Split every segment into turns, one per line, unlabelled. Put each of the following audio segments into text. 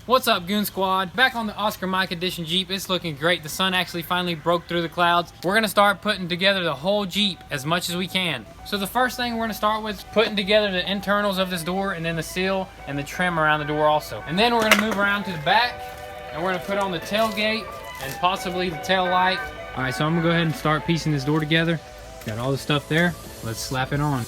What's up, Goon Squad? Back on the Oscar Mike Edition Jeep. It's looking great. The sun actually finally broke through the clouds. We're gonna start putting together the whole Jeep as much as we can. So the first thing we're gonna start with is putting together the internals of this door, and then the seal and the trim around the door also. And then we're gonna move around to the back, and we're gonna put on the tailgate and possibly the tail light. All right, so I'm gonna go ahead and start piecing this door together. Got all the stuff there. Let's slap it on.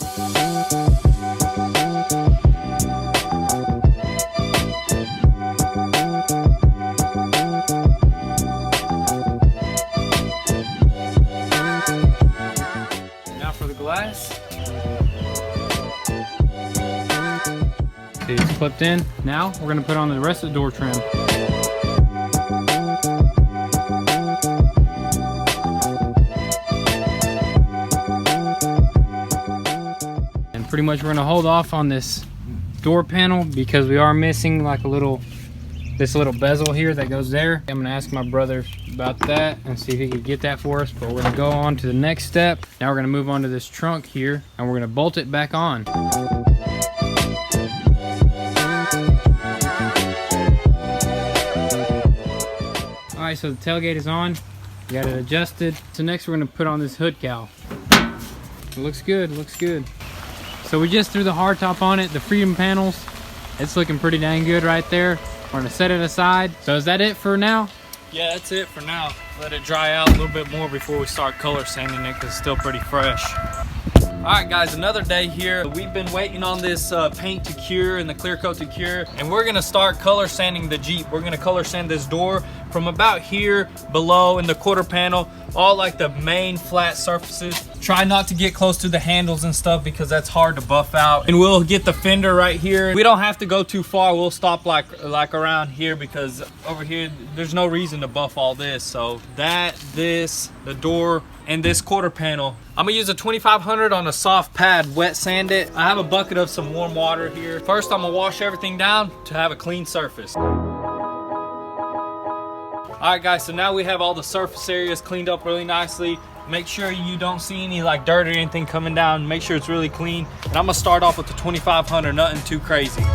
Glass. See, it's clipped in. Now we're going to put on the rest of the door trim. And pretty much we're going to hold off on this door panel because we are missing like this little bezel here that goes there. I'm gonna ask my brother about that and see if he could get that for us, but we're gonna go on to the next step. Now we're gonna move on to this trunk here and we're gonna bolt it back on. All right, so the tailgate is on. We got it adjusted. So next we're gonna put on this hood cowl. It looks good, looks good. So we just threw the hardtop on it, the Freedom panels. It's looking pretty dang good right there. We're gonna set it aside. So is that it for now?
Yeah, that's it for now. Let it dry out a little bit more before we start color sanding it because it's still pretty fresh. All right, guys, another day here. We've been waiting on this paint to cure and the clear coat to cure, and we're gonna start color sanding the Jeep. We're gonna color sand this door from about here below in the quarter panel, all like the main flat surfaces. Try not to get close to the handles and stuff because that's hard to buff out. And we'll get the fender right here. We don't have to go too far. We'll stop like around here because over here, there's no reason to buff all this. So this, the door, and this quarter panel. I'm gonna use a 2500 on a soft pad, wet sand it. I have a bucket of some warm water here. First, I'm gonna wash everything down to have a clean surface. All right, guys, so now we have all the surface areas cleaned up really nicely. Make sure you don't see any like dirt or anything coming down. Make sure it's really clean. And I'm gonna start off with the 2500, nothing too crazy.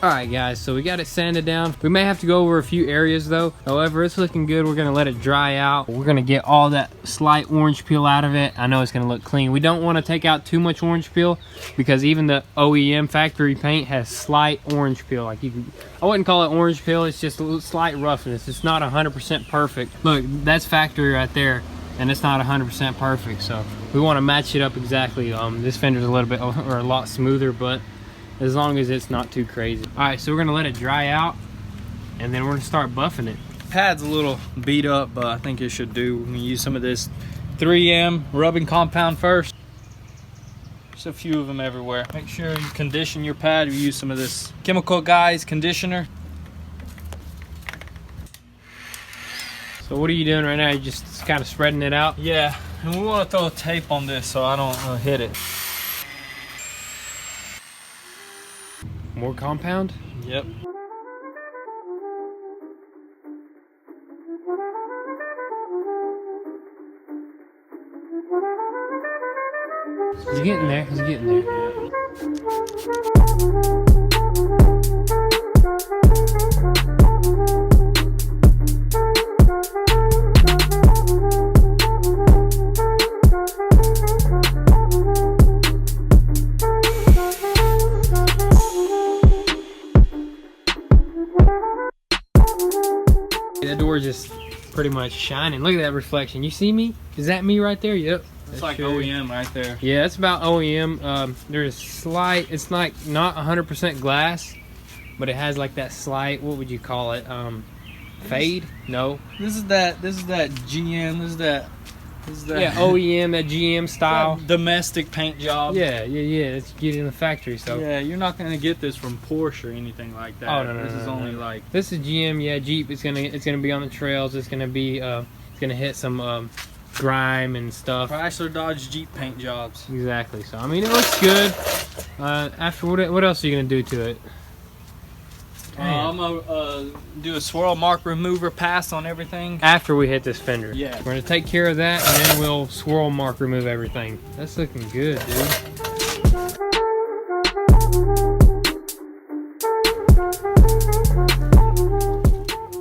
Alright guys, so we got it sanded down. We may have to go over a few areas though. However, it's looking good. We're gonna let it dry out. We're gonna get all that slight orange peel out of it. I know it's gonna look clean. We don't want to take out too much orange peel because even the OEM factory paint has slight orange peel. Like I wouldn't call it orange peel, it's just a little slight roughness. It's not 100% perfect. Look, that's factory right there, and it's not 100% perfect. So we want to match it up exactly. This fender's a little bit or a lot smoother, but as long as it's not too crazy. All right, so we're gonna let it dry out and then we're gonna start buffing it.
Pad's a little beat up, but I think it should do. We're gonna use some of this 3M rubbing compound first. There's a few of them everywhere. Make sure you condition your pad. You use some of this Chemical Guys conditioner.
So what are you doing right now? You're just kind of spreading it out?
Yeah, and we wanna throw a tape on this so I don't hit it.
More compound?
Yep.
He's getting there, he's getting there. That door just pretty much shining. Look at that reflection. You see me? Is that me right there? Yep.
It's like OEM right there.
Yeah, it's about OEM. There's slight, it's like not 100% glass, but it has like that slight, what would you call it? Fade? No.
This is that GM, this is that
yeah, OEM, that GM style.
That domestic paint job.
Yeah. It's get in the factory, so.
Yeah, you're not gonna get this from Porsche or anything like that.
Oh, no.
This is only like.
This is GM, yeah, Jeep. It's gonna be on the trails. It's gonna be, it's gonna hit some grime and stuff.
Chrysler, Dodge, Jeep paint jobs.
Exactly. So I mean, it looks good. After what else are you gonna do to it?
I'm gonna do a swirl mark remover pass on everything.
After we hit this fender.
Yeah.
We're gonna take care of that and then we'll swirl mark remove everything. That's looking good, dude.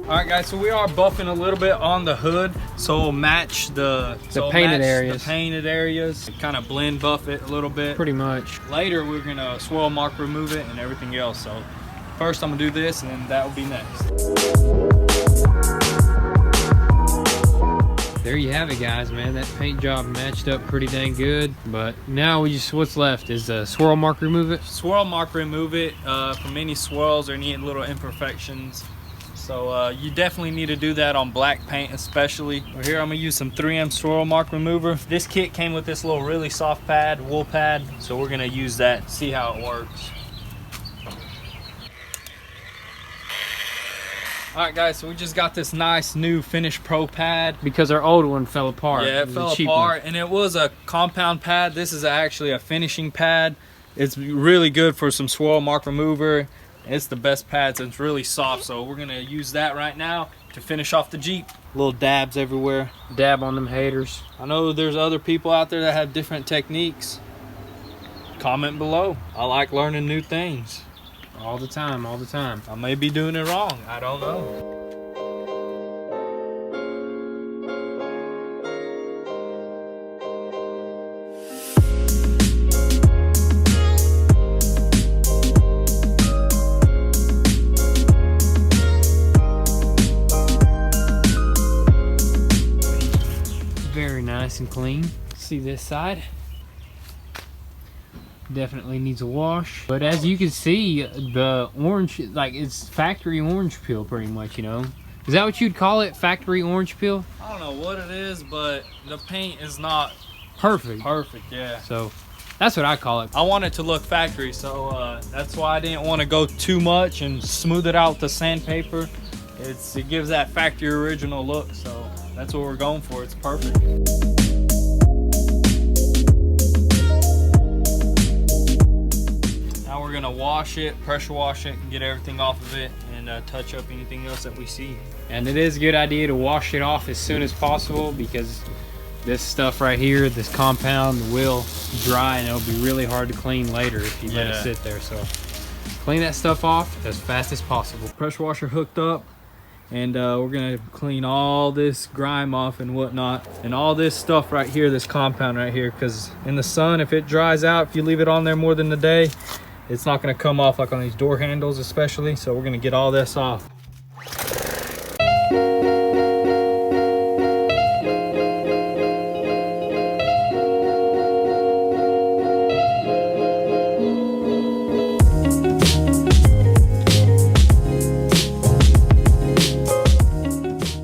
Alright guys, so we are buffing a little bit on the hood so it'll match the
painted areas.
The painted areas. Kind of blend buff it a little bit.
Pretty much.
Later we're gonna swirl mark remove it and everything else. So first I'm gonna do this and then that will be next.
There you have it, guys, man. That paint job matched up pretty dang good. But now we just, what's left is swirl mark remove it.
Swirl mark remove it from any swirls or any little imperfections. So you definitely need to do that on black paint especially. Here I'm gonna use some 3M swirl mark remover. This kit came with this little really soft pad, wool pad. So we're gonna use that, see how it works. Alright guys, so we just got this nice new Finish Pro pad.
Because our old one fell apart.
Yeah, it fell apart and it was a compound pad. This is actually a finishing pad. It's really good for some swirl mark remover. It's the best pad, so it's really soft. So we're gonna use that right now to finish off the Jeep. Little dabs everywhere.
Dab on them haters.
I know there's other people out there that have different techniques. Comment below. I like learning new things.
All the time, all the time.
I may be doing it wrong, I don't know.
Very nice and clean. See this side? Definitely needs a wash. But as you can see, the orange, like, it's factory orange peel pretty much, you know? Is that what you'd call it? Factory orange peel?
I don't know what it is, but the paint is not
Perfect.
perfect, yeah.
So that's what I call it.
I want it to look factory, so that's why I didn't want to go too much and smooth it out with the sandpaper. It gives that factory original look, so that's what we're going for. It's perfect. Now we're gonna wash it, pressure wash it, and get everything off of it, and touch up anything else that we see.
And it is a good idea to wash it off as soon as possible, because this stuff right here, this compound, will dry and it'll be really hard to clean later if you let it sit there. So clean that stuff off as fast as possible.
Pressure washer hooked up, and we're gonna clean all this grime off and whatnot, and all this stuff right here, this compound right here, because in the sun, if it dries out, if you leave it on there more than a day, it's not gonna come off, like on these door handles especially. So we're gonna get all this off.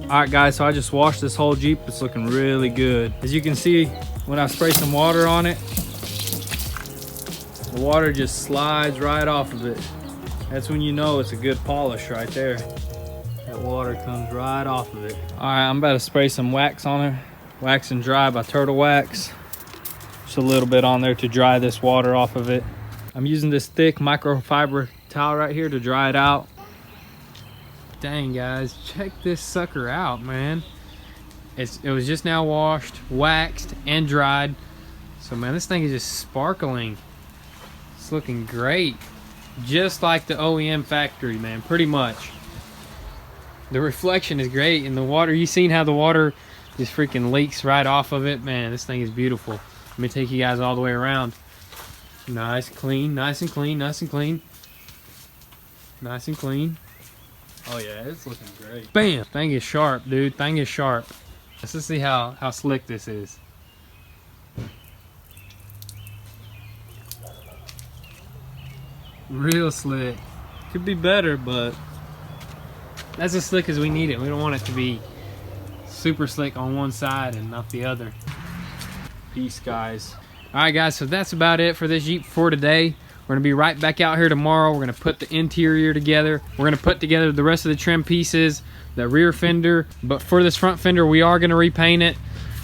Alright guys, so I just washed this whole Jeep. It's looking really good. As you can see, when I spray some water on it, the water just slides right off of it. That's when you know it's a good polish right there. That water comes right off of it. Alright, I'm about to spray some wax on it. Wax and Dry by Turtle Wax. Just a little bit on there to dry this water off of it. I'm using this thick microfiber towel right here to dry it out.
Dang, guys, check this sucker out, man. It was just now washed, waxed, and dried. So, man, this thing is just sparkling. It's looking great. Just like the OEM factory, man, pretty much. The reflection is great, and the water, you seen how the water just freaking leaks right off of it? Man, this thing is beautiful. Let me take you guys all the way around. Nice, clean, nice and clean, nice and clean. Nice and clean.
Oh yeah, it's looking great.
Bam! Thing is sharp, dude. Thing is sharp. Let's just see how slick this is. Real slick.
Could be better, but
that's as slick as we need it. We don't want it to be super slick on one side and not the other.
peace, guys.
Alright guys, so that's about it for this Jeep for today. We're going to be right back out here tomorrow. We're going to put the interior together. We're going to put together the rest of the trim pieces, the rear fender. But for this front fender, we are going to repaint it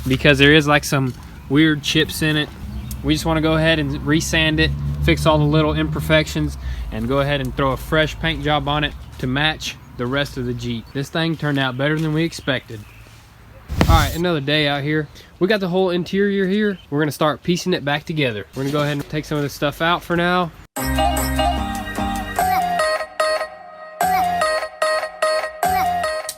because there is like some weird chips in it. We just want to go ahead and resand it, fix all the little imperfections, and go ahead and throw a fresh paint job on it. to match the rest of the Jeep. This thing turned out better than we expected. All right, another day out here. We got the whole interior here. We're gonna start piecing it back together. We're gonna go ahead and take some of this stuff out for now.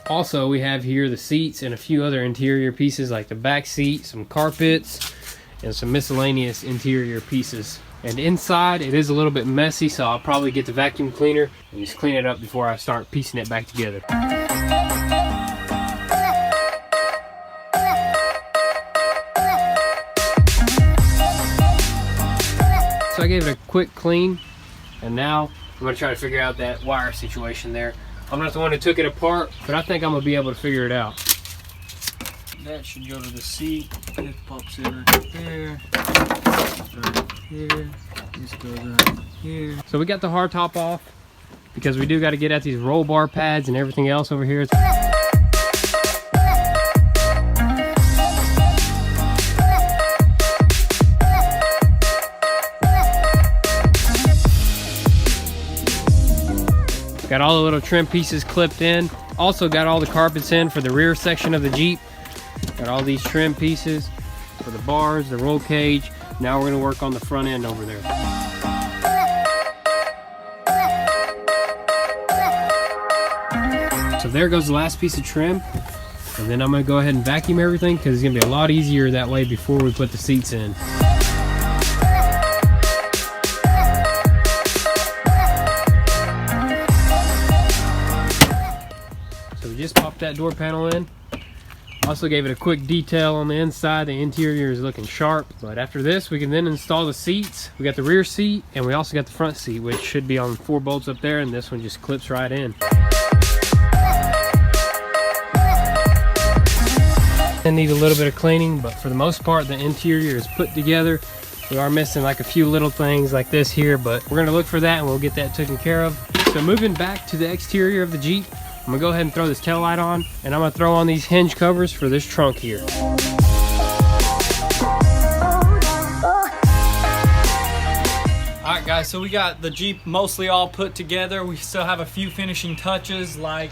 Also, we have here the seats and a few other interior pieces like the back seat, some carpets, and some miscellaneous interior pieces. And inside, it is a little bit messy, so I'll probably get the vacuum cleaner and just clean it up before I start piecing it back together. So I gave it a quick clean, and now I'm gonna try to figure out that wire situation there. I'm not the one who took it apart, but I think I'm gonna be able to figure it out.
That should go to the seat. It pops in right there. Right here. This goes right here.
So we got the hard top off because we do got to get at these roll bar pads and everything else over here. Got all the little trim pieces clipped in. Also got all the carpets in for the rear section of the Jeep. Got all these trim pieces for the bars, the roll cage. Now we're gonna work on the front end over there. So there goes the last piece of trim. And then I'm gonna go ahead and vacuum everything because it's gonna be a lot easier that way before we put the seats in. So we just popped that door panel in. Also gave it a quick detail on the inside. The interior is looking sharp. But after this, we can then install the seats. We got the rear seat and we also got the front seat, which should be on 4 bolts up there, and this one just clips right in. They need a little bit of cleaning, but for the most part, the interior is put together. We are missing like a few little things like this here, but we're gonna look for that and we'll get that taken care of. So moving back to the exterior of the Jeep, I'm gonna go ahead and throw this tail light on, and I'm gonna throw on these hinge covers for this trunk here.
Alright guys, so we got the Jeep mostly all put together. We still have a few finishing touches like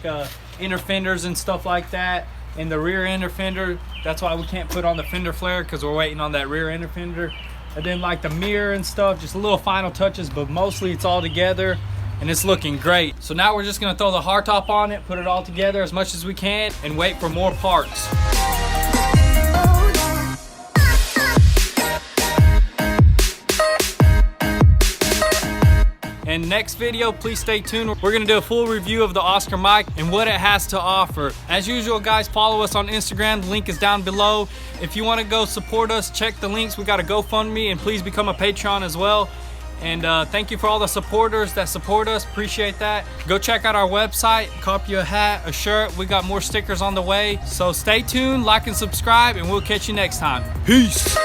inner fenders and stuff like that. And the rear inner fender, that's why we can't put on the fender flare, because we're waiting on that rear inner fender. And then like the mirror and stuff, just little final touches, but mostly it's all together and it's looking great. So now we're just gonna throw the hardtop on it, put it all together as much as we can, and wait for more parts. And next video, please stay tuned. We're gonna do a full review of the Oscar mic and what it has to offer. As usual, guys, follow us on Instagram. The link is down below. If you wanna go support us, check the links. We got a GoFundMe, and please become a Patreon as well. And thank you for all the supporters that support us. Appreciate that. Go check out our website, copy a hat, a shirt. We got more stickers on the way. So stay tuned, like and subscribe, and we'll catch you next time. Peace.